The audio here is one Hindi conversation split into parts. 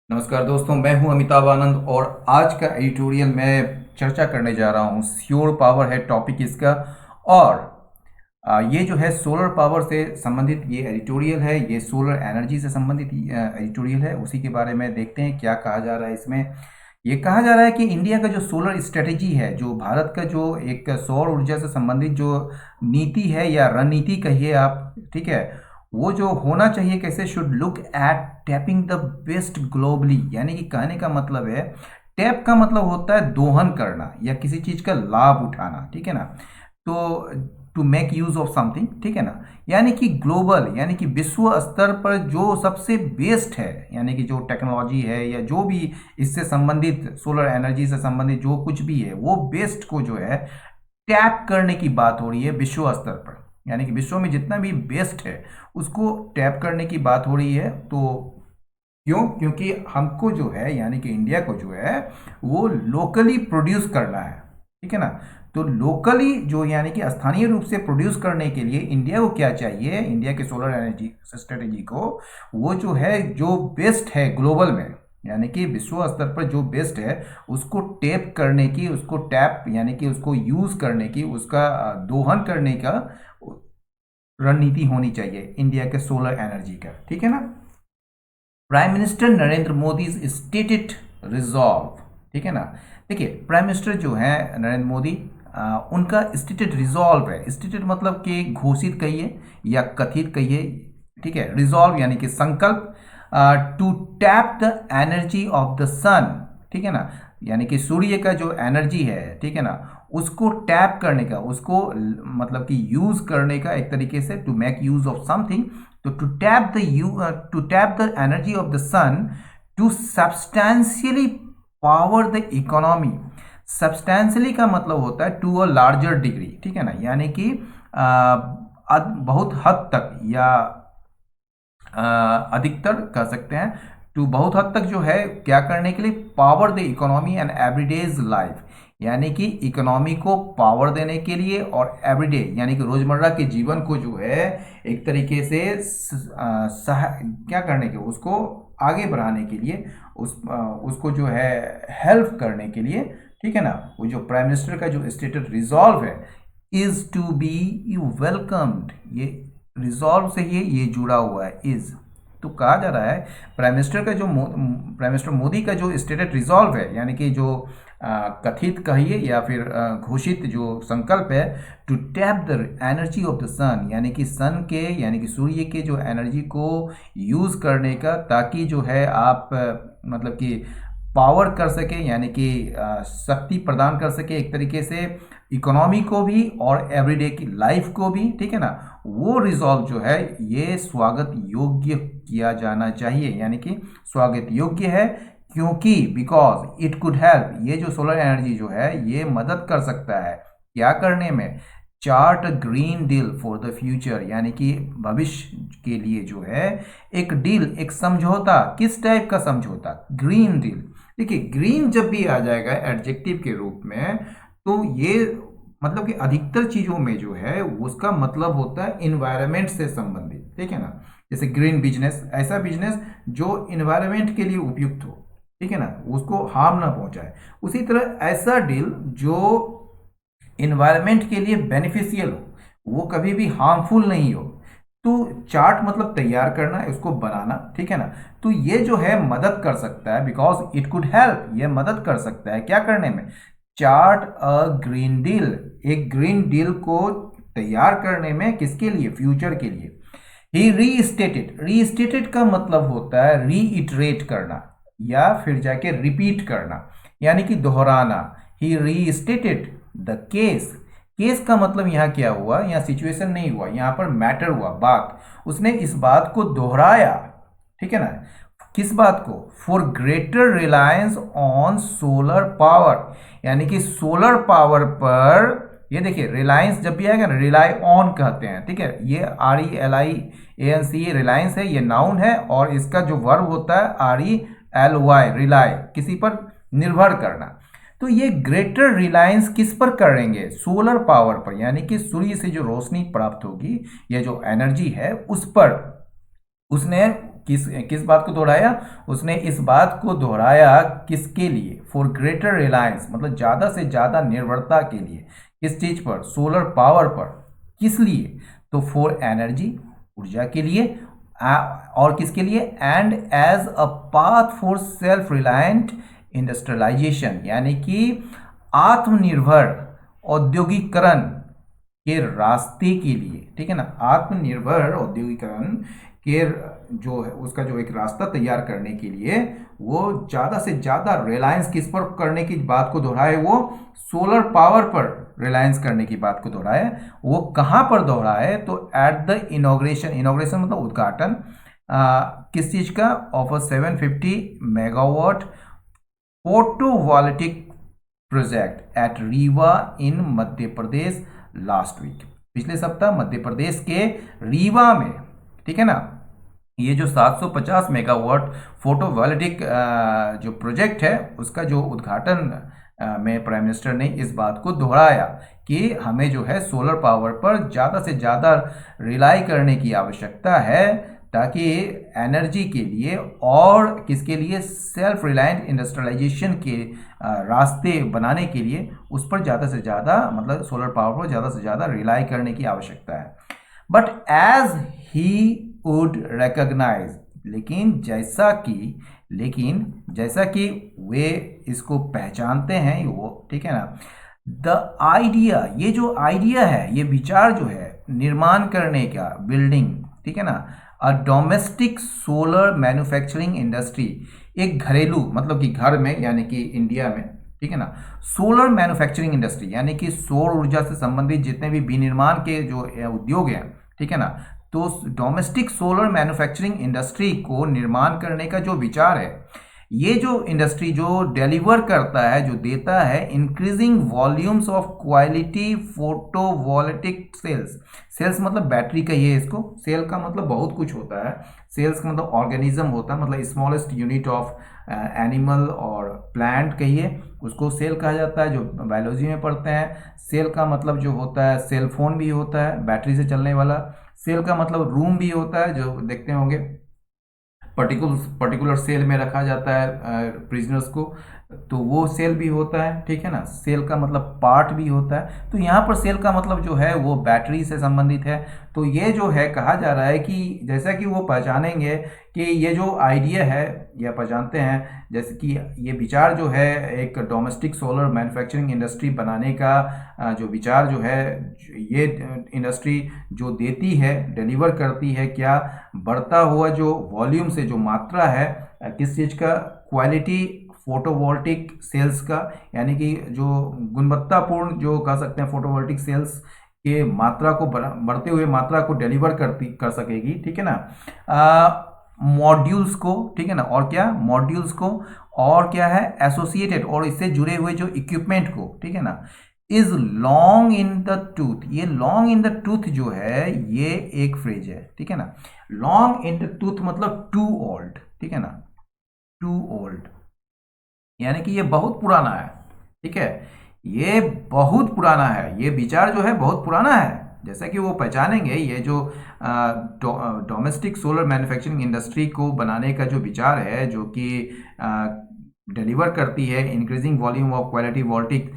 नमस्कार दोस्तों, मैं हूं अमिताभ आनंद और आज का एडिटोरियल मैं चर्चा करने जा रहा हूं। श्योर पावर है टॉपिक इसका। और ये जो है सोलर पावर से संबंधित ये एडिटोरियल है, ये सोलर एनर्जी से संबंधित एडिटोरियल है। उसी के बारे में देखते हैं क्या कहा जा रहा है इसमें। ये कहा जा रहा है कि इंडिया का जो सोलर स्ट्रेटेजी है, जो भारत का जो एक सौर ऊर्जा से संबंधित जो नीति है या रणनीति कहिए आप, ठीक है, वो जो होना चाहिए कैसे, should look at tapping the best globally. यानी कि कहने का मतलब है, टैप का मतलब होता है दोहन करना या किसी चीज का लाभ उठाना, ठीक है ना। तो to make use of something, ठीक है ना। यानी कि ग्लोबल यानी कि विश्व स्तर पर जो सबसे बेस्ट है, यानी कि जो टेक्नोलॉजी है या जो भी इससे संबंधित सोलर एनर्जी से संबंधित जो कुछ भी है, वो बेस्ट को जो है टैप करने की बात हो रही है विश्व स्तर पर। यानी कि विश्व में जितना भी बेस्ट है उसको टैप करने की बात हो रही है। तो क्यों? क्योंकि हमको जो है, यानी कि इंडिया को जो है वो लोकली प्रोड्यूस करना है, ठीक है ना। तो लोकली जो यानी कि स्थानीय रूप से प्रोड्यूस करने के लिए इंडिया को क्या चाहिए, इंडिया के सोलर एनर्जी स्ट्रेटेजी को, वो जो है जो बेस्ट है ग्लोबल में, यानी कि विश्व स्तर पर जो बेस्ट है उसको टैप करने की, उसको टैप यानी कि उसको यूज करने की, उसका दोहन करने का रणनीति होनी चाहिए इंडिया के सोलर एनर्जी का, ठीक है ना। Prime minister Narendra Modi stated resolve, ठीक है ना। देखिए, प्राइम मिनिस्टर जो है नरेंद्र मोदी, उनका स्टेटेड रिजॉल्व है। स्टेटेड मतलब कि घोषित कहिए या कथित कहिए, ठीक है। रिजॉल्व यानी कि संकल्प, to tap the energy of the sun, ठीक है ना। यानी कि सूर्य का जो एनर्जी है, ठीक है ना, उसको टैप करने का, उसको मतलब कि यूज करने का, एक तरीके से to make use of something. तो to tap the energy of the sun to substantially power the economy. Substantially का मतलब होता है टू अ लार्जर डिग्री, ठीक है ना। यानी कि बहुत हद तक या अधिकतर कह सकते हैं, टू बहुत हद तक जो है क्या करने के लिए, power the economy and everyday's life. यानी कि इकोनॉमी को पावर देने के लिए और एवरीडे यानी कि रोजमर्रा के जीवन को जो है एक तरीके से क्या करने के, उसको आगे बढ़ाने के लिए, उसको जो है हेल्प करने के लिए, ठीक है ना। वो जो प्राइम मिनिस्टर का जो स्टेटेड रिजॉल्व है, इज टू बी वेलकम्ड, ये रिजॉल्व से ही ये जुड़ा हुआ है, इज। तो कहा जा रहा है प्राइम मिनिस्टर का जो प्राइम मिनिस्टर मोदी का जो स्टेटेड रिजॉल्व है, यानी कि जो कथित कहिए या फिर घोषित जो संकल्प है, to tap the energy of the sun, यानी कि सन के यानी कि सूर्य के जो एनर्जी को यूज करने का, ताकि जो है आप मतलब कि पावर कर सके, यानी कि शक्ति प्रदान कर सके एक तरीके से इकोनॉमी को भी और एवरीडे की लाइफ को भी, ठीक है ना। वो रिजॉल्व जो है ये स्वागत योग्य किया जाना चाहिए, यानी कि स्वागत योग्य है। क्योंकि बिकॉज इट कुड हेल्प, ये जो सोलर एनर्जी जो है ये मदद कर सकता है क्या करने में, chart green deal for the future, यानी कि भविष्य के लिए जो है एक डील, एक समझौता। किस टाइप का समझौता? Green deal. देखिए, ग्रीन जब भी आ जाएगा एडजेक्टिव के रूप में, तो ये मतलब कि अधिकतर चीजों में जो है उसका मतलब होता है इन्वायरमेंट से संबंधित, ठीक है ना। जैसे ग्रीन बिजनेस, ऐसा बिजनेस जो इन्वायरमेंट के लिए उपयुक्त हो, ठीक है ना, उसको हार्म ना पहुंचाए। उसी तरह ऐसा डील जो इन्वायरमेंट के लिए बेनिफिशियल हो, वो कभी भी हार्मफुल नहीं हो। तो चार्ट मतलब तैयार करना, उसको बनाना, ठीक है ना। तो ये जो है मदद कर सकता है, बिकॉज इट कुड हेल्प, ये मदद कर सकता है क्या करने में, चार्ट अ ग्रीन डील, एक ग्रीन डील को तैयार करने में, किसके लिए? फ्यूचर के लिए। ही रीस्टेटेड, रीस्टेटेड का मतलब होता है रीइटरेट करना या फिर जाके रिपीट करना, यानी कि दोहराना। ही रीस्टेटेड द केस, केस का मतलब यहाँ क्या हुआ, यहाँ सिचुएशन नहीं हुआ, यहाँ पर मैटर हुआ, बात। उसने इस बात को दोहराया, ठीक है ना। किस बात को? For greater reliance on solar power, यानी कि सोलर पावर पर, ये देखिए रिलायंस जब भी आएगा ना, रिलाई ऑन कहते हैं, ठीक है। ये RELIANC रिलायंस है, ये नाउन है, और इसका जो वर्ब होता है RELY, रिलाई, किसी पर निर्भर करना। तो ये ग्रेटर रिलायंस किस पर करेंगे? सोलर पावर पर, यानी कि सूर्य से जो रोशनी प्राप्त होगी या जो एनर्जी है उस पर उसने किस किस बात को दोहराया? उसने इस बात को दोहराया किसके लिए? फॉर ग्रेटर रिलायंस, मतलब ज़्यादा से ज़्यादा निर्भरता के लिए। किस चीज़ पर? सोलर पावर पर। किस लिए? तो फॉर एनर्जी, ऊर्जा के लिए, और किसके लिए? And as a path for self reliant industrialization, यानी कि आत्मनिर्भर औद्योगिकरण के रास्ते के लिए, ठीक है ना, आत्मनिर्भर औद्योगिकरण के जो है उसका जो एक रास्ता तैयार करने के लिए वो ज़्यादा से ज़्यादा रिलायंस किस पर करने की बात को दोहराए? वो सोलर पावर पर रिलायंस करने की बात को दोहराए। वो कहाँ पर दोहराए? तो एट द इनॉग्रेशन, इनॉग्रेशन मतलब उद्घाटन, किस चीज़ का? Of a 750 megawatt photovoltaic project at Rewa in Madhya Pradesh last week. पिछले सप्ताह मध्य प्रदेश के रीवा में, ठीक है ना, ये जो 750 मेगावाट फोटोवोल्टिक जो प्रोजेक्ट है उसका जो उद्घाटन में प्राइम मिनिस्टर ने इस बात को दोहराया कि हमें जो है सोलर पावर पर ज़्यादा से ज़्यादा रिलाई करने की आवश्यकता है, ताकि एनर्जी के लिए और किसके लिए? सेल्फ रिलायंट इंडस्ट्रियलाइजेशन के रास्ते बनाने के लिए उस पर ज़्यादा से ज़्यादा, मतलब सोलर पावर पर ज़्यादा से ज़्यादा रिलाई करने की आवश्यकता है। But as he would recognise, लेकिन जैसा कि वे इसको पहचानते हैं वो, ठीक है ना, द आइडिया, ये जो आइडिया है, ये विचार जो है निर्माण करने का, बिल्डिंग, ठीक है ना, a domestic solar manufacturing industry, एक घरेलू, मतलब कि घर में, यानी कि इंडिया में, ठीक है ना, सोलर मैन्युफैक्चरिंग इंडस्ट्री, यानी कि सौर ऊर्जा से संबंधित जितने भी विनिर्माण के जो उद्योग हैं, ठीक है ना, तो डोमेस्टिक सोलर मैन्युफैक्चरिंग इंडस्ट्री को निर्माण करने का जो विचार है, ये जो इंडस्ट्री जो डिलीवर करता है, जो देता है increasing volumes of quality photovoltaic cells, cells मतलब बैटरी कहिए इसको, सेल का मतलब बहुत कुछ होता है, सेल्स का मतलब ऑर्गेनिज्म होता है, मतलब स्मॉलेस्ट यूनिट ऑफ एनिमल और प्लांट कहिए, उसको सेल कहा जाता है, जो बायोलॉजी में पढ़ते हैं। सेल का मतलब जो होता है, सेल फोन भी होता है बैटरी से चलने वाला। सेल का मतलब रूम भी होता है, जो देखते होंगे पर्टिकुलर सेल में रखा जाता है प्रिजनर्स को, तो वो सेल भी होता है, ठीक है ना। सेल का मतलब पार्ट भी होता है, तो यहाँ पर सेल का मतलब जो है वो बैटरी से संबंधित है। तो ये जो है कहा जा रहा है कि जैसा कि वो पहचानेंगे कि ये जो आइडिया है, या पहचानते हैं जैसे कि ये विचार जो है एक डोमेस्टिक सोलर मैन्युफैक्चरिंग इंडस्ट्री बनाने का जो विचार जो है, ये इंडस्ट्री जो देती है, डिलीवर करती है क्या? बढ़ता हुआ जो वॉल्यूम से जो मात्रा है, किस चीज़ का? क्वालिटी फोटोवोल्टिक सेल्स का, यानी कि जो गुणवत्तापूर्ण जो कह सकते हैं फोटोवोल्टिक सेल्स के मात्रा को बढ़ते हुए मात्रा को डिलीवर कर सकेगी, ठीक है ना। मॉड्यूल्स को, ठीक है ना, और क्या? मॉड्यूल्स को, और क्या है? एसोसिएटेड और इससे जुड़े हुए जो इक्विपमेंट को, ठीक है ना। Is long in the tooth, ये लॉन्ग इन द टूथ जो है ये एक फ्रेज है, ठीक है ना। लॉन्ग इन द टूथ मतलब टू ओल्ड, ठीक है ना, टू ओल्ड, यानी कि ये बहुत पुराना है, ठीक है, ये बहुत पुराना है, ये विचार जो है बहुत पुराना है। जैसा कि वो पहचानेंगे, ये जो डोमेस्टिक सोलर मैन्युफैक्चरिंग इंडस्ट्री को बनाने का जो विचार है, जो कि डिलीवर करती है increasing volume of quality voltaic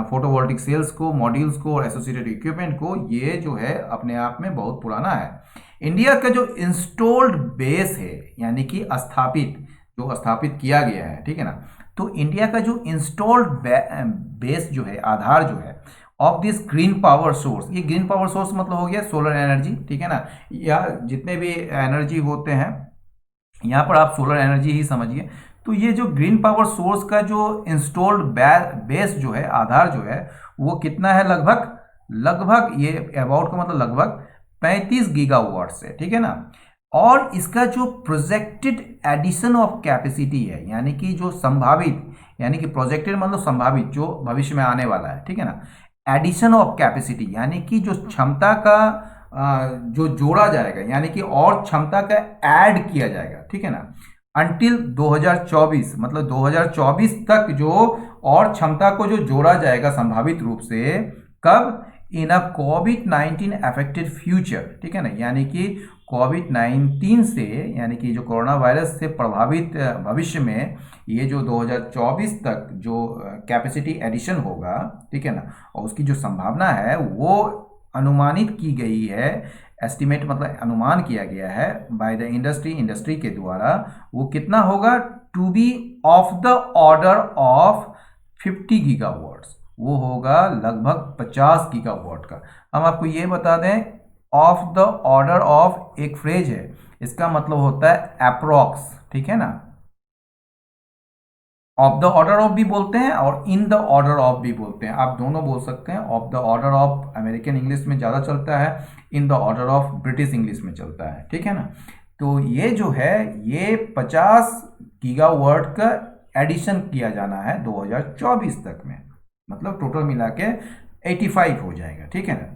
photovoltaic sales को, मॉड्यूल्स को और एसोसिएटेड इक्विपमेंट को, ये जो है अपने आप में बहुत पुराना है। इंडिया का जो इंस्टॉल्ड बेस है, यानी कि स्थापित किया गया है, ठीक है ना, तो इंडिया का जो इंस्टॉल्ड बेस जो है, आधार जो है of this green power source, ये ग्रीन पावर सोर्स मतलब हो गया सोलर एनर्जी, ठीक है ना, या जितने भी एनर्जी होते हैं, यहाँ पर आप सोलर एनर्जी ही समझिए। तो ये जो ग्रीन पावर सोर्स का जो इंस्टॉल्ड बेस जो है, आधार जो है, वो कितना है? लगभग ये अबाउट का मतलब लगभग 35 गीगावाट से, ठीक है ना। और इसका जो प्रोजेक्टेड एडिशन ऑफ कैपेसिटी है, यानी कि जो संभावित, यानी कि प्रोजेक्टेड मतलब संभावित, जो भविष्य में आने वाला है, ठीक है ना। एडिशन ऑफ कैपेसिटी यानी कि जो क्षमता का जो जोड़ा जाएगा, यानी कि और क्षमता का ऐड किया जाएगा, ठीक है ना, अंटिल 2024, मतलब 2024 तक जो और क्षमता को जो जोड़ा जाएगा संभावित रूप से, कब? इन अ कोविड-19 अफेक्टेड फ्यूचर, ठीक है ना, यानी कि कोविड-19 से, यानी कि जो कोरोना वायरस से प्रभावित भविष्य में ये जो 2024 तक जो कैपेसिटी एडिशन होगा, ठीक है ना, और उसकी जो संभावना है वो अनुमानित की गई है, एस्टिमेट मतलब अनुमान किया गया है बाय द इंडस्ट्री के द्वारा। वो कितना होगा? To be of the order of 50 gigawatts, वो होगा लगभग 50 गीगावाट का। हम आपको ये बता दें, ऑफ द ऑर्डर ऑफ एक फ्रेज है, इसका मतलब होता है अप्रोक्स, ठीक है ना। ऑफ द ऑर्डर ऑफ भी बोलते हैं और इन द ऑर्डर ऑफ भी बोलते हैं, आप दोनों बोल सकते हैं। Of the order of American English में ज़्यादा चलता है, in the order of British English में चलता है, ठीक है ना। तो ये जो है ये 50 गीगावाट का एडिशन किया जाना है 2024 तक में, मतलब टोटल मिला के 85 हो जाएगा, ठीक है ना।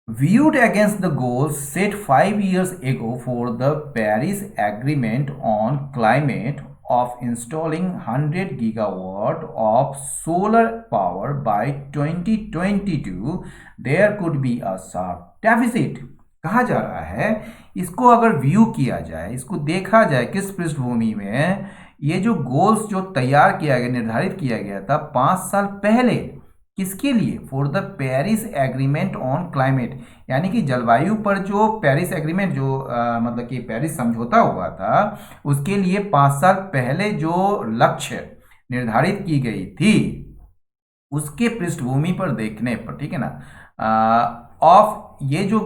Viewed against the goals set 5 years ago for the Paris Agreement on Climate of installing 100 gigawatt of solar power by 2022, there could be a sharp deficit. कहा जा रहा है, इसको अगर व्यू किया जाए, इसको देखा जाए किस पृष्ठभूमि में, ये जो गोल्स जो तैयार किया गया, निर्धारित किया गया था 5 साल पहले, किसके लिए? For the Paris agreement on climate, यानी कि जलवायु पर जो पेरिस एग्रीमेंट जो मतलब कि पेरिस समझौता हुआ था, उसके लिए 5 साल पहले जो लक्ष्य निर्धारित की गई थी, उसके पृष्ठभूमि पर देखने पर, ठीक है ना, ऑफ ये जो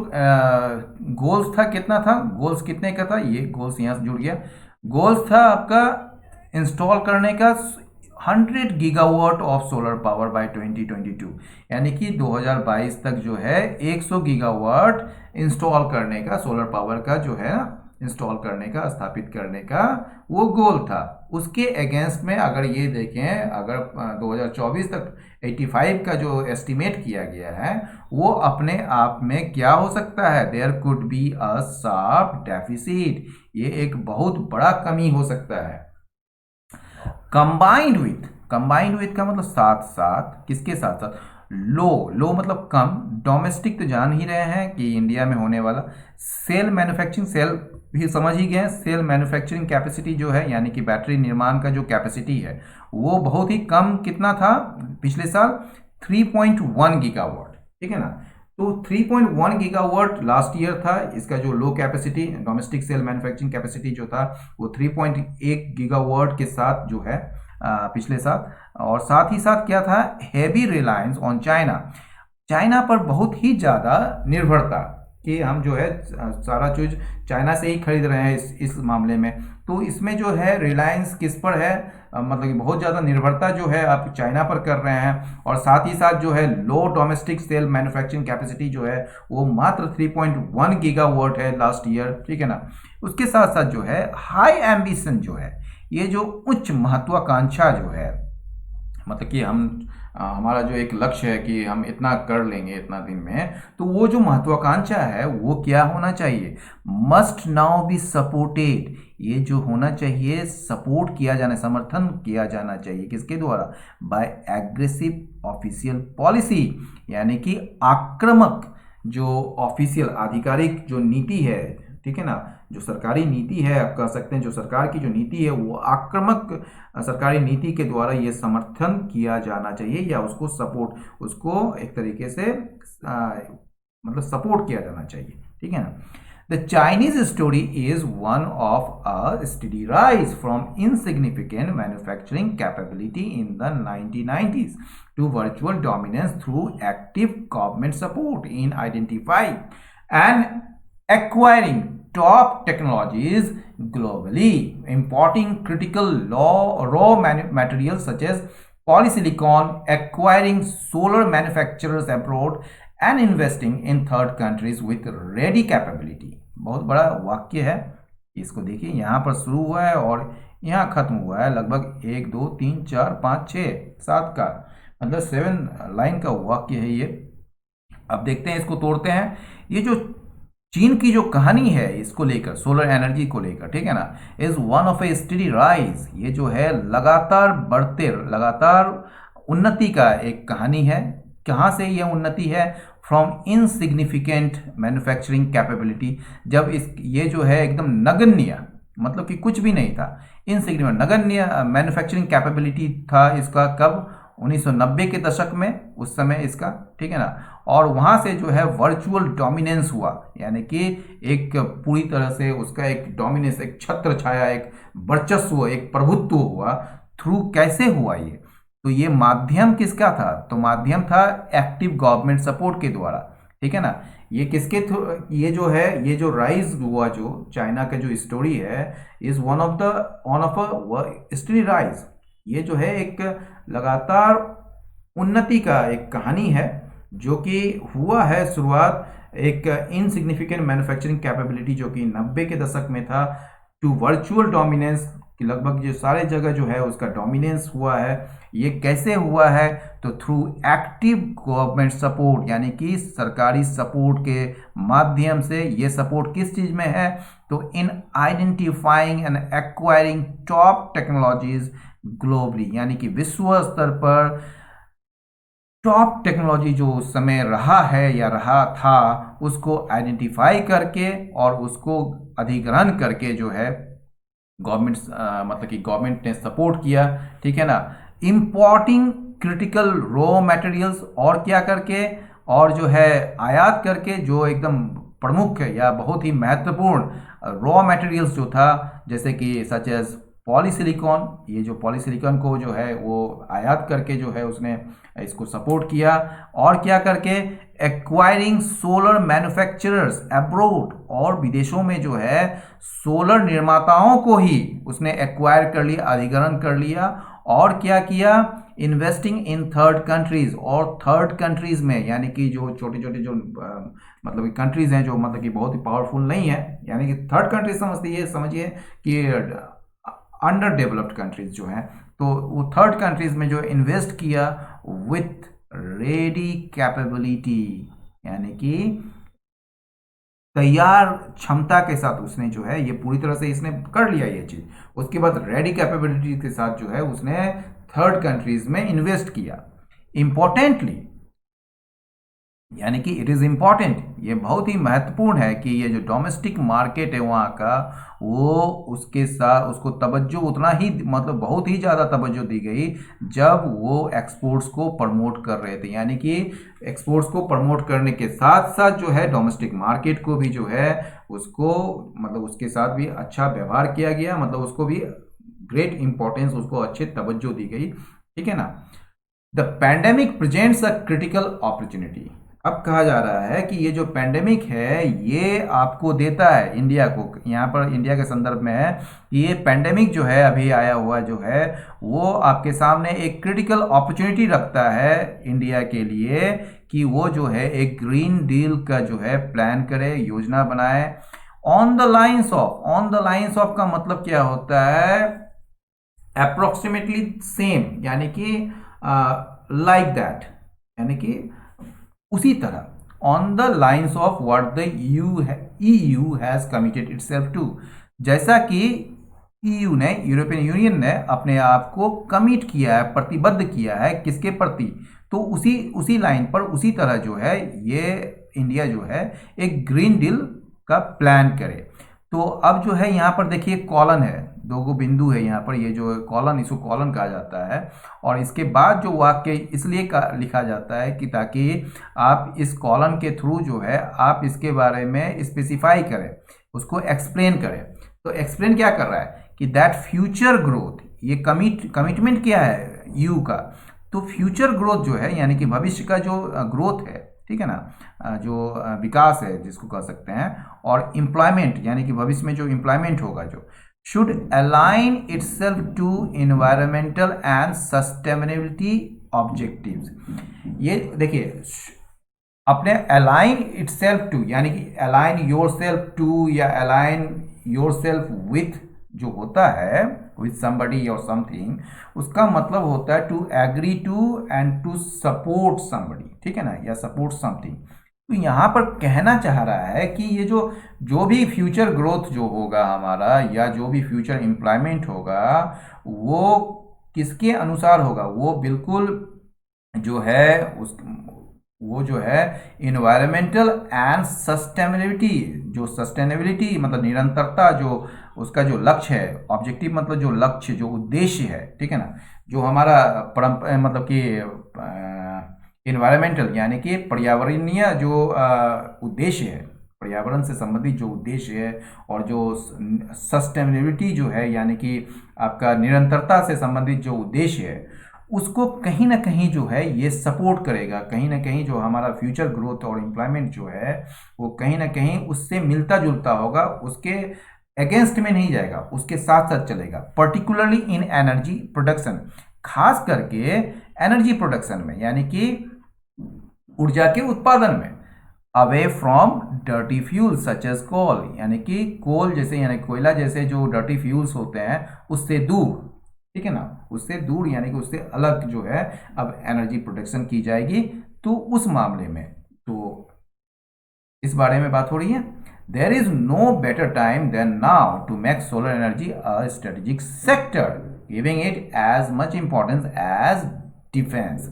गोल्स था, कितना था? गोल्स कितने का था? ये गोल्स यहाँ से जुड़ गया। गोल्स था आपका इंस्टॉल करने का 100 gigawatt of solar power bye 2022, यानी कि 2022 तक जो है 100 गीगावाट इंस्टॉल करने का, सोलर पावर का जो है इंस्टॉल करने का, स्थापित करने का वो गोल था। उसके अगेंस्ट में अगर ये देखें, अगर 2024 तक 85 का जो एस्टिमेट किया गया है, वो अपने आप में क्या हो सकता है? There could be a sharp deficit, ये एक बहुत बड़ा कमी हो सकता है। कंबाइंड विथ का मतलब साथ साथ, किसके साथ साथ? लो मतलब कम, डोमेस्टिक तो जान ही रहे हैं कि इंडिया में होने वाला, सेल मैन्युफैक्चरिंग, सेल भी समझ ही गए, सेल मैन्युफैक्चरिंग कैपेसिटी जो है, यानी कि बैटरी निर्माण का जो कैपेसिटी है वो बहुत ही कम, कितना था पिछले साल? 3.1 गीगावाट, ठीक है ना। तो 3.1 गीगावाट लास्ट ईयर था, इसका जो low capacity domestic cell manufacturing capacity जो था वो 3.1 गीगावाट के साथ जो है पिछले साल। और साथ ही साथ क्या था? हैवी रिलायंस ऑन चाइना पर बहुत ही ज़्यादा निर्भरता, कि हम जो है सारा चीज़ चाइना से ही खरीद रहे हैं इस मामले में। तो इसमें जो है रिलायंस किस पर है? मतलब कि बहुत ज़्यादा निर्भरता जो है आप चाइना पर कर रहे हैं। और साथ ही साथ जो है लो डोमेस्टिक सेल मैन्युफैक्चरिंग कैपेसिटी जो है वो मात्र 3.1 गीगावाट है लास्ट ईयर, ठीक है ना। उसके साथ साथ जो है हाई एम्बिशन जो है, ये जो उच्च महत्वाकांक्षा जो है, मतलब कि हमारा जो एक लक्ष्य है कि हम इतना कर लेंगे इतना दिन में, तो वो जो महत्वाकांक्षा है वो क्या होना चाहिए? मस्ट नाउ बी सपोर्टेड, ये जो होना चाहिए सपोर्ट किया जाना, समर्थन किया जाना चाहिए, किसके द्वारा? बाय एग्रेसिव ऑफिशियल पॉलिसी, यानी कि आक्रामक जो ऑफिशियल आधिकारिक जो नीति है, ठीक है ना, जो सरकारी नीति है, आप कह सकते हैं जो सरकार की जो नीति है वो आक्रामक सरकारी नीति के द्वारा ये समर्थन किया जाना चाहिए, या उसको सपोर्ट, उसको एक तरीके से मतलब सपोर्ट किया जाना चाहिए, ठीक है ना। The Chinese story is one of a steady rise from insignificant manufacturing capability in the 1990s to virtual dominance through active government support in identifying and acquiring top technologies globally, importing critical raw materials such as polysilicon, acquiring solar manufacturers abroad, and investing in third countries with ready capability। बहुत बड़ा वाक्य है, इसको देखिए, यहाँ पर शुरू हुआ है और यहाँ खत्म हुआ है, लगभग 1 2 3 4 5 6 7 का मतलब 7 लाइन का वाक्य है ये। अब देखते हैं, इसको तोड़ते हैं। ये जो चीन की जो कहानी है इसको लेकर, सोलर एनर्जी को लेकर, ठीक है ना, is one of A study rise, ये जो है लगातार बढ़ते, लगातार उन्नति का एक कहानी है। कहाँ से यह उन्नति है? From insignificant manufacturing capability. जब इस ये जो है एकदम नगण्य, मतलब कि कुछ भी नहीं था, इनसिग्निफिकेंट नगण्य मैन्युफैक्चरिंग कैपेबिलिटी था इसका, कब? 1990 के दशक में, उस समय इसका, ठीक है ना। और वहाँ से जो है वर्चुअल डोमिनेंस हुआ, यानी कि एक पूरी तरह से उसका एक डोमिनेंस, एक छत्र छाया, एक वर्चस्व, एक प्रभुत्व हुआ। थ्रू कैसे हुआ ये? तो ये माध्यम किसका था? तो माध्यम था एक्टिव गवर्नमेंट सपोर्ट के द्वारा, ठीक है ना। ये किसके थ्रू, ये जो है, ये जो राइज हुआ, जो चाइना का जो स्टोरी है, is one of a story rise. ये जो है एक लगातार उन्नति का एक कहानी है, जो कि हुआ है शुरुआत एक इनसिग्निफिकेंट मैन्युफैक्चरिंग कैपेबिलिटी, जो कि 90 के दशक में था, टू वर्चुअल डोमिनेंस, कि लगभग जो सारे जगह जो है उसका डोमिनेंस हुआ है। ये कैसे हुआ है? तो थ्रू एक्टिव गवर्नमेंट सपोर्ट, यानी कि सरकारी सपोर्ट के माध्यम से। ये सपोर्ट किस चीज में है? तो in identifying and acquiring top technologies globally, यानी कि विश्व स्तर पर टॉप टेक्नोलॉजी जो उस समय रहा है या रहा था, उसको आइडेंटिफाई करके और उसको अधिग्रहण करके जो है गवर्नमेंट, मतलब कि गवर्नमेंट ने सपोर्ट किया, ठीक है ना। इंपोर्टिंग क्रिटिकल रॉ मटेरियल्स, और क्या करके, और जो है आयात करके, जो एकदम प्रमुख या बहुत ही महत्वपूर्ण रॉ मटेरियल्स जो था, जैसे कि सच एज पॉलीसिलिकॉन, ये जो पॉलीसिलिकॉन को जो है वो आयात करके जो है उसने इसको सपोर्ट किया। और क्या करके, एक्वायरिंग सोलर मैन्युफैक्चरर्स अब्रोड, और विदेशों में जो है सोलर निर्माताओं को ही उसने एक्वायर कर लिया, अधिग्रहण कर लिया। और क्या किया? इन्वेस्टिंग इन थर्ड कंट्रीज, और थर्ड कंट्रीज में, यानी कि जो छोटे छोटे जो मतलब कि कंट्रीज हैं, जो मतलब कि बहुत ही पावरफुल नहीं है, यानी कि थर्ड कंट्रीज समझिए कि अंडर डेवलप्ड कंट्रीज जो हैं, तो वो थर्ड कंट्रीज में जो इन्वेस्ट किया विथ रेडी कैपेबिलिटी, यानी कि तैयार क्षमता के साथ उसने जो है ये पूरी तरह से इसने कर लिया ये चीज। उसके बाद रेडी कैपेबिलिटी के साथ जो है उसने थर्ड कंट्रीज में इन्वेस्ट किया। इंपॉर्टेंटली, यानी कि इट इज़ इम्पॉर्टेंट, ये बहुत ही महत्वपूर्ण है कि ये जो डोमेस्टिक मार्केट है वहाँ का, वो उसके साथ उसको तवज्जो उतना ही, मतलब बहुत ही ज़्यादा तवज्जो दी गई जब वो एक्सपोर्ट्स को प्रमोट कर रहे थे। यानी कि एक्सपोर्ट्स को प्रमोट करने के साथ साथ जो है डोमेस्टिक मार्केट को भी जो है उसको, मतलब उसके साथ भी अच्छा व्यवहार किया गया, मतलब उसको भी ग्रेट इंपॉर्टेंस, उसको अच्छे तवज्जो दी गई, ठीक है ना। The pandemic presents a critical opportunity. अब कहा जा रहा है कि ये जो पैंडेमिक है ये आपको देता है इंडिया को, यहाँ पर इंडिया के संदर्भ में है कि ये पैंडेमिक जो है अभी आया हुआ जो है वो आपके सामने एक क्रिटिकल अपॉर्चुनिटी रखता है इंडिया के लिए, कि वो जो है एक ग्रीन डील का जो है प्लान करे, योजना बनाए। ऑन द लाइंस ऑफ का मतलब क्या होता है? अप्रोक्सीमेटली सेम, यानी कि लाइक दैट, यानी कि उसी तरह, on the lines of what the EU has committed itself to, जैसा कि EU ने, यूरोपियन यूनियन ने अपने आप को कमिट किया है, प्रतिबद्ध किया है, किसके प्रति? तो उसी उसी लाइन पर, उसी तरह जो है ये इंडिया जो है एक ग्रीन डील का प्लान करे। तो अब जो है यहाँ पर देखिए कॉलन है, दो बिंदु है यहाँ पर, ये जो कॉलन, इसको कॉलन कहा जाता है। और इसके बाद जो वाक्य इसलिए लिखा जाता है कि ताकि आप इस कॉलन के थ्रू जो है आप इसके बारे में स्पेसिफाई करें, उसको एक्सप्लेन करें। तो एक्सप्लेन क्या कर रहा है कि दैट फ्यूचर ग्रोथ, ये कमिटमेंट क्या है यू का? तो फ्यूचर ग्रोथ जो है, यानी कि भविष्य का जो ग्रोथ है, ठीक है ना, जो विकास है जिसको कह सकते हैं, और एम्प्लॉयमेंट, यानी कि भविष्य में जो एम्प्लॉयमेंट होगा, जो should align itself to environmental and sustainability objectives। ये देखिए, अपने align itself to, यानी कि align yourself to या align yourself with जो होता है with somebody or something, उसका मतलब होता है to agree to and to support somebody, ठीक है ना, या support something। तो यहाँ पर कहना चाह रहा है कि ये जो भी फ्यूचर ग्रोथ जो होगा हमारा, या जो भी फ्यूचर एम्प्लॉयमेंट होगा, वो किसके अनुसार होगा? वो बिल्कुल जो है उस वो जो है इन्वायरमेंटल एंड सस्टेनेबिलिटी, जो सस्टेनेबिलिटी मतलब निरंतरता, जो उसका जो लक्ष्य है, ऑब्जेक्टिव मतलब जो लक्ष्य, जो उद्देश्य है, ठीक है ना, जो हमारा मतलब कि इन्वायरमेंटल यानी कि पर्यावरणीय जो उद्देश्य है, पर्यावरण से संबंधित जो उद्देश्य है, और जो सस्टेनेबिलिटी जो है यानी कि आपका निरंतरता से संबंधित जो उद्देश्य है, उसको कहीं ना कहीं जो है ये सपोर्ट करेगा। कहीं ना कहीं जो हमारा फ्यूचर ग्रोथ और एम्प्लॉयमेंट जो है वो कहीं ना कहीं उससे मिलता जुलता होगा, उसके अगेंस्ट में नहीं जाएगा, उसके साथ साथ चलेगा। पर्टिकुलरली इन एनर्जी प्रोडक्शन, खास करके एनर्जी प्रोडक्शन में यानी कि ऊर्जा के उत्पादन में। Away from dirty fuel such as coal, यानी कि कोल जैसे यानी कोयला जैसे जो डर्टी फ्यूल्स होते हैं उससे दूर, ठीक है ना, उससे दूर यानी कि उससे अलग जो है अब एनर्जी प्रोडक्शन की जाएगी। तो उस मामले में तो इस बारे में बात हो रही है। There is no better time than now to make solar energy a strategic sector, giving it as much importance as defence.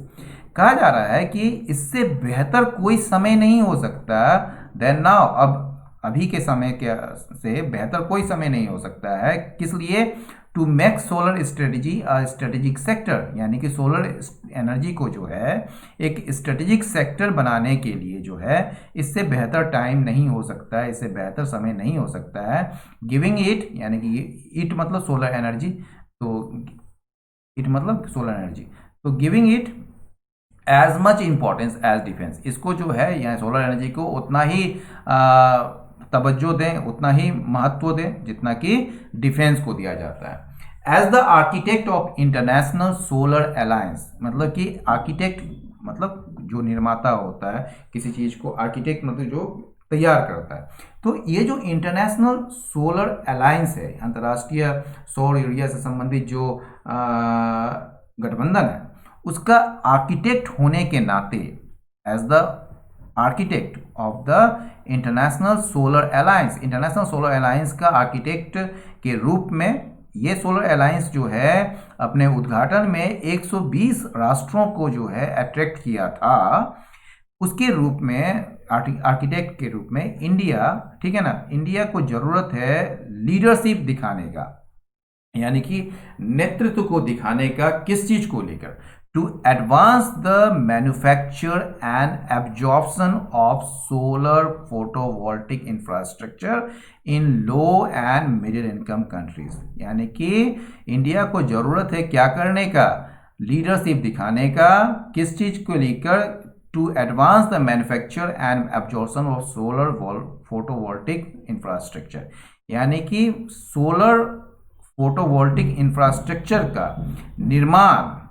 कहा जा रहा है कि इससे बेहतर कोई समय नहीं हो सकता देन नाउ, अब अभी के समय के से बेहतर कोई समय नहीं हो सकता है। किस लिए? To make solar strategy strategic sector, यानी कि सोलर एनर्जी को जो है एक स्ट्रेटेजिक सेक्टर बनाने के लिए जो है इससे बेहतर टाइम नहीं हो सकता है, इससे बेहतर समय नहीं हो सकता है। गिविंग इट यानी कि इट मतलब सोलर एनर्जी, तो इट मतलब सोलर एनर्जी, तो giving it as much importance as defence, इसको जो है यहाँ सोलर एनर्जी को उतना ही तवज्जो दें, उतना ही महत्व दें जितना कि डिफेंस को दिया जाता है। As the architect of international solar alliance, मतलब कि आर्किटेक्ट मतलब जो निर्माता होता है किसी चीज को, आर्किटेक्ट मतलब जो तैयार करता है। तो ये जो इंटरनेशनल सोलर अलायंस है, अंतर्राष्ट्रीय सौर ऊर्जा से संबंधित जो गठबंधन है, उसका आर्किटेक्ट होने के नाते, as the architect of the international solar alliance, international solar alliance का आर्किटेक्ट के रूप में, ये सोलर अलायंस जो है अपने उद्घाटन में 120 राष्ट्रों को जो है अट्रैक्ट किया था, उसके रूप में आर्किटेक्ट के रूप में इंडिया, ठीक है ना, इंडिया को जरूरत है लीडरशिप दिखाने का, यानी कि नेतृत्व को दिखाने का। किस चीज को लेकर? To advance the manufacture and absorption of solar photovoltaic infrastructure in low and middle income countries, यानी कि इंडिया को जरूरत है क्या करने का? लीडरशिप दिखाने का। किस चीज को लेकर? To advance the manufacture and absorption of solar photovoltaic infrastructure, यानी कि सोलर फोटोवोल्टिक इंफ्रास्ट्रक्चर का निर्माण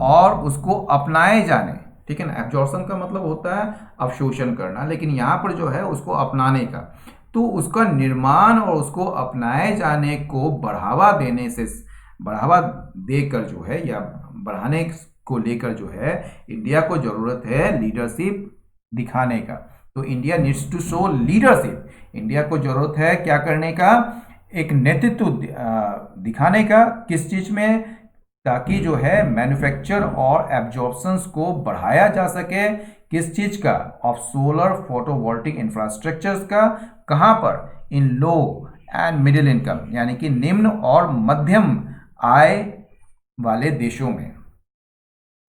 और उसको अपनाए जाने, ठीक है ना। एब्जॉर्प्शन का मतलब होता है अवशोषण करना, लेकिन यहाँ पर जो है उसको अपनाने का, तो उसका निर्माण और उसको अपनाए जाने को बढ़ावा देने से, बढ़ावा देकर जो है या बढ़ाने को लेकर जो है इंडिया को जरूरत है लीडरशिप दिखाने का। तो India needs to show leadership, India को जरूरत है क्या करने का? एक नेतृत्व दिखाने का। किस चीज में? ताकि जो है मैन्युफैक्चर और एब्जॉर्प्शंस को बढ़ाया जा सके। किस चीज का? ऑफ सोलर फोटोवोल्टिक इंफ्रास्ट्रक्चर्स का। कहां पर? इन लो एंड मिडिल इनकम, यानी कि निम्न और मध्यम आय वाले देशों में।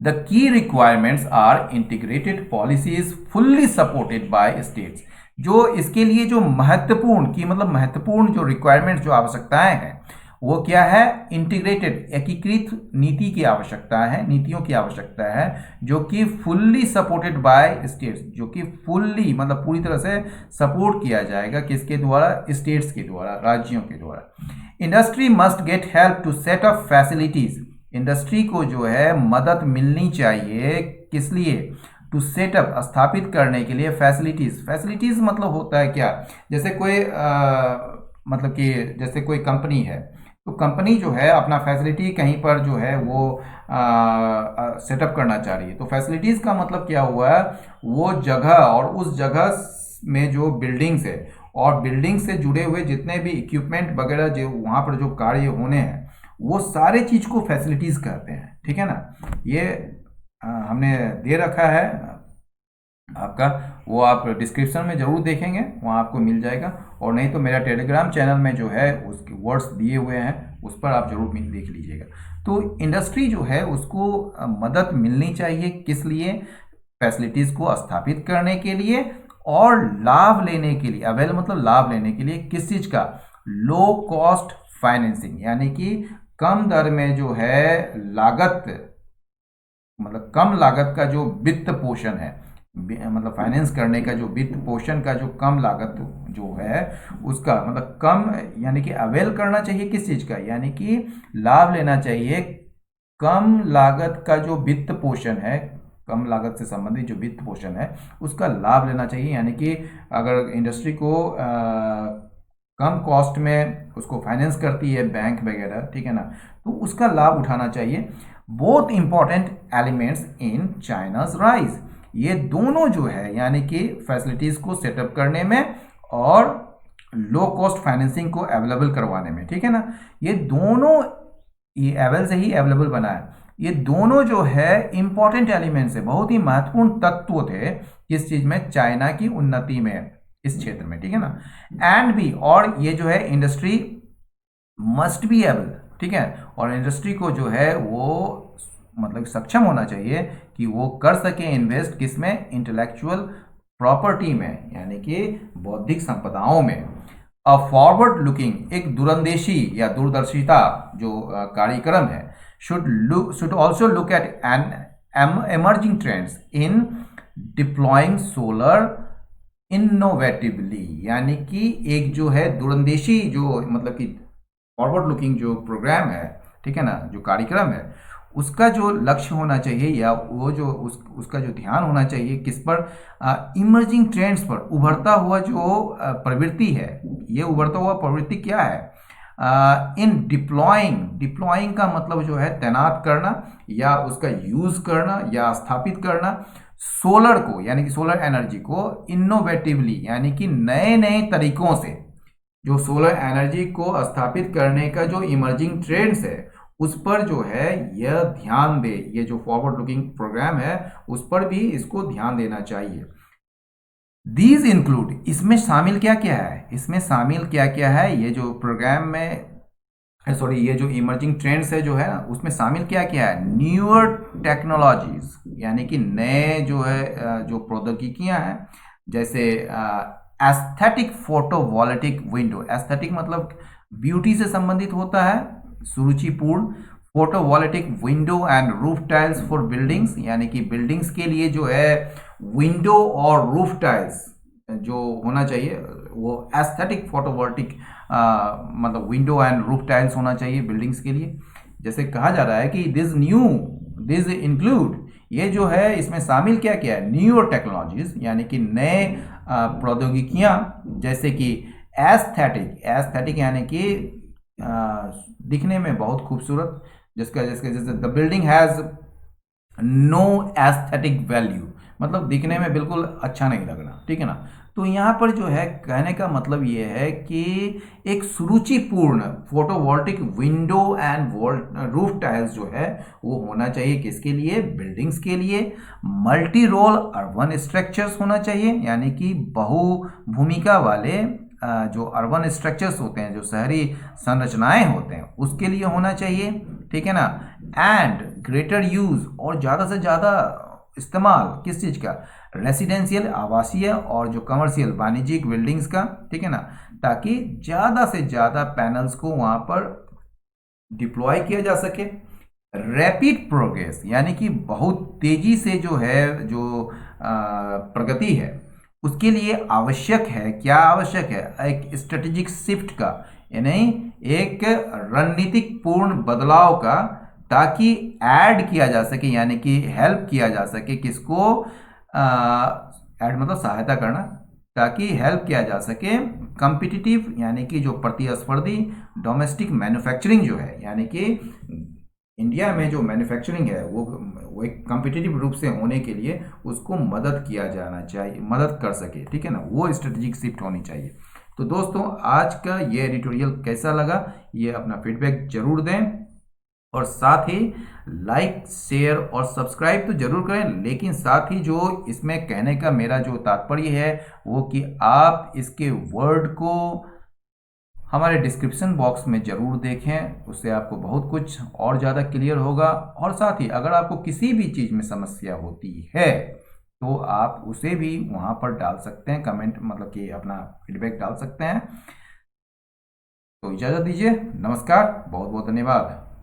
The key requirements are integrated policies fully supported by states. जो इसके लिए जो महत्वपूर्ण की मतलब महत्वपूर्ण जो रिक्वायरमेंट जो आवश्यकताएं हैं वो क्या है? इंटीग्रेटेड एकीकृत नीति की आवश्यकता है, नीतियों की आवश्यकता है, जो कि फुल्ली सपोर्टेड बाय स्टेट्स, जो कि फुल्ली मतलब पूरी तरह से सपोर्ट किया जाएगा। किसके द्वारा? स्टेट्स के द्वारा, राज्यों के द्वारा। Industry must get help to set up facilities, industry को जो है मदद मिलनी चाहिए। किस लिए? टू सेटअप स्थापित करने के लिए फैसिलिटीज। फैसिलिटीज मतलब होता है क्या? जैसे कोई मतलब कि जैसे कोई कंपनी है, तो कंपनी जो है अपना फैसिलिटी कहीं पर जो है वो सेटअप करना चाह रही है, तो फैसिलिटीज का मतलब क्या हुआ? वो जगह और उस जगह में जो बिल्डिंग्स है और बिल्डिंग से जुड़े हुए जितने भी इक्विपमेंट वगैरह जो वहाँ पर जो कार्य होने हैं, वो सारे चीज को फैसिलिटीज कहते हैं, ठीक है ना। ये हमने दे रखा है आपका वो आप डिस्क्रिप्शन में ज़रूर देखेंगे, वहाँ आपको मिल जाएगा। और नहीं तो मेरा टेलीग्राम चैनल में जो है उसके वर्ड्स दिए हुए हैं, उस पर आप जरूर देख लीजिएगा। तो इंडस्ट्री जो है उसको मदद मिलनी चाहिए, किस लिए? फैसिलिटीज़ को स्थापित करने के लिए और लाभ लेने के लिए। अवेल मतलब लाभ लेने के लिए किस चीज़ का? लो कॉस्ट फाइनेंसिंग, यानी कि कम दर में जो है लागत, मतलब कम लागत का जो वित्त पोषण है, मतलब फाइनेंस करने का जो वित्त पोषण का जो कम लागत जो है उसका मतलब कम, यानी कि अवेल करना चाहिए किस चीज़ का? यानी कि लाभ लेना चाहिए कम लागत का जो वित्त पोषण है, कम लागत से संबंधित जो वित्त पोषण है उसका लाभ लेना चाहिए। यानी कि अगर इंडस्ट्री को कम कॉस्ट में उसको फाइनेंस करती है बैंक वगैरह, ठीक है ना, तो उसका लाभ उठाना चाहिए। Both important elements in China's rise, ये दोनों जो है यानी कि फैसिलिटीज़ को सेटअप करने में और लो कॉस्ट फाइनेंसिंग को अवेलेबल करवाने में, ठीक है ना, ये दोनों, ये एवल से ही अवेलेबल बना है, ये दोनों जो है इंपॉर्टेंट एलिमेंट्स है, बहुत ही महत्वपूर्ण तत्व थे किस चीज़ में? चाइना की उन्नति में, इस क्षेत्र में, ठीक है ना। एंड भी, और ये जो है इंडस्ट्री मस्ट बी एबल, ठीक है, और इंडस्ट्री को जो है वो मतलब सक्षम होना चाहिए कि वो कर सके इन्वेस्ट किसमें? इंटेलेक्चुअल प्रॉपर्टी में, यानी कि बौद्धिक संपदाओं में। अ फॉरवर्ड लुकिंग, एक दूरंदेशी या दूरदर्शिता जो कार्यक्रम है, should also look at an emerging trends in deploying solar innovatively, यानी कि एक जो है दूरंदेशी जो मतलब कि फॉरवर्ड लुकिंग जो प्रोग्राम है, ठीक है ना, जो कार्यक्रम है, उसका जो लक्ष्य होना चाहिए या वो जो उसका जो ध्यान होना चाहिए किस पर? इमर्जिंग ट्रेंड्स पर, उभरता हुआ जो प्रवृत्ति है। ये उभरता हुआ प्रवृत्ति क्या है? इन डिप्लॉइंग का मतलब जो है तैनात करना या उसका यूज करना या स्थापित करना, सोलर को यानी कि सोलर एनर्जी को इनोवेटिवली, यानी कि नए नए तरीकों से जो सोलर एनर्जी को स्थापित करने का जो इमर्जिंग ट्रेंड्स है उस पर जो है यह ध्यान दे। ये जो फॉरवर्ड लुकिंग प्रोग्राम है उस पर भी इसको ध्यान देना चाहिए। दीज इंक्लूड, इसमें शामिल क्या क्या है? इसमें शामिल क्या क्या है? ये जो प्रोग्राम में सॉरी ये जो इमर्जिंग ट्रेंड्स है जो है ना, उसमें शामिल क्या क्या है? न्यूअर टेक्नोलॉजीज, यानी कि नए जो है जो प्रौद्योगिकियां हैं, जैसे एस्थेटिक फोटोवोल्टिक विंडो। एस्थेटिक मतलब ब्यूटी से संबंधित होता है, सुरुचिपूर्ण। Photovoltaic window and roof tiles for buildings, यानी कि बिल्डिंग्स के लिए जो है विंडो और रूफ टाइल्स जो होना चाहिए वो एस्थेटिक फोटोवोल्टिक मतलब विंडो एंड रूफ टाइल्स होना चाहिए बिल्डिंग्स के लिए। जैसे कहा जा रहा है कि दिस इंक्लूड, ये जो है इसमें शामिल क्या क्या है? न्यू टेक्नोलॉजीज, यानी कि नए प्रौद्योगिकियां, जैसे कि एस्थेटिक यानी कि दिखने में बहुत खूबसूरत, जिसका जिसके जैसे the building has no aesthetic value, मतलब दिखने में बिल्कुल अच्छा नहीं लग रहा, ठीक है ना। तो यहाँ पर जो है कहने का मतलब ये है कि एक सुरुचिपूर्ण photovoltaic window and roof tiles जो है वो होना चाहिए किसके लिए? बिल्डिंग्स के लिए। मल्टी रोल अर्बन स्ट्रक्चर्स होना चाहिए, यानी कि बहु भूमिका वाले जो अर्बन स्ट्रक्चर्स होते हैं, जो शहरी संरचनाएं होते हैं, उसके लिए होना चाहिए, ठीक है ना। एंड ग्रेटर यूज, और ज़्यादा से ज़्यादा इस्तेमाल किस चीज़ का? रेसिडेंशियल आवासीय और जो कमर्शियल वाणिज्यिक बिल्डिंग्स का, ठीक है ना, ताकि ज़्यादा से ज़्यादा पैनल्स को वहाँ पर डिप्लॉय किया जा सके। रैपिड प्रोग्रेस, यानी कि बहुत तेजी से जो है जो प्रगति है उसके लिए आवश्यक है, क्या आवश्यक है? एक स्ट्रेटेजिक शिफ्ट का, यानी एक रणनीतिक पूर्ण बदलाव का, ताकि ऐड किया जा सके, यानी कि हेल्प किया जा सके किसको? ऐड मतलब सहायता करना, ताकि हेल्प किया जा सके कॉम्पिटिटिव, यानी कि जो प्रतिस्पर्धी डोमेस्टिक मैन्युफैक्चरिंग जो है, यानी कि इंडिया में जो मैन्युफैक्चरिंग है वो एक कॉम्पिटिटिव रूप से होने के लिए उसको मदद किया जाना चाहिए, मदद कर सके, ठीक है ना, वो स्ट्रेटेजिक शिफ्ट होनी चाहिए। तो दोस्तों आज का ये एडिटोरियल कैसा लगा, ये अपना फीडबैक जरूर दें। और साथ ही लाइक शेयर और सब्सक्राइब तो जरूर करें, लेकिन साथ ही जो इसमें कहने का मेरा जो तात्पर्य है वो कि आप इसके वर्ड को हमारे डिस्क्रिप्शन बॉक्स में ज़रूर देखें, उससे आपको बहुत कुछ और ज़्यादा क्लियर होगा। और साथ ही अगर आपको किसी भी चीज़ में समस्या होती है तो आप उसे भी वहाँ पर डाल सकते हैं, कमेंट मतलब कि अपना फीडबैक डाल सकते हैं। तो इजाज़त दीजिए, नमस्कार, बहुत बहुत धन्यवाद।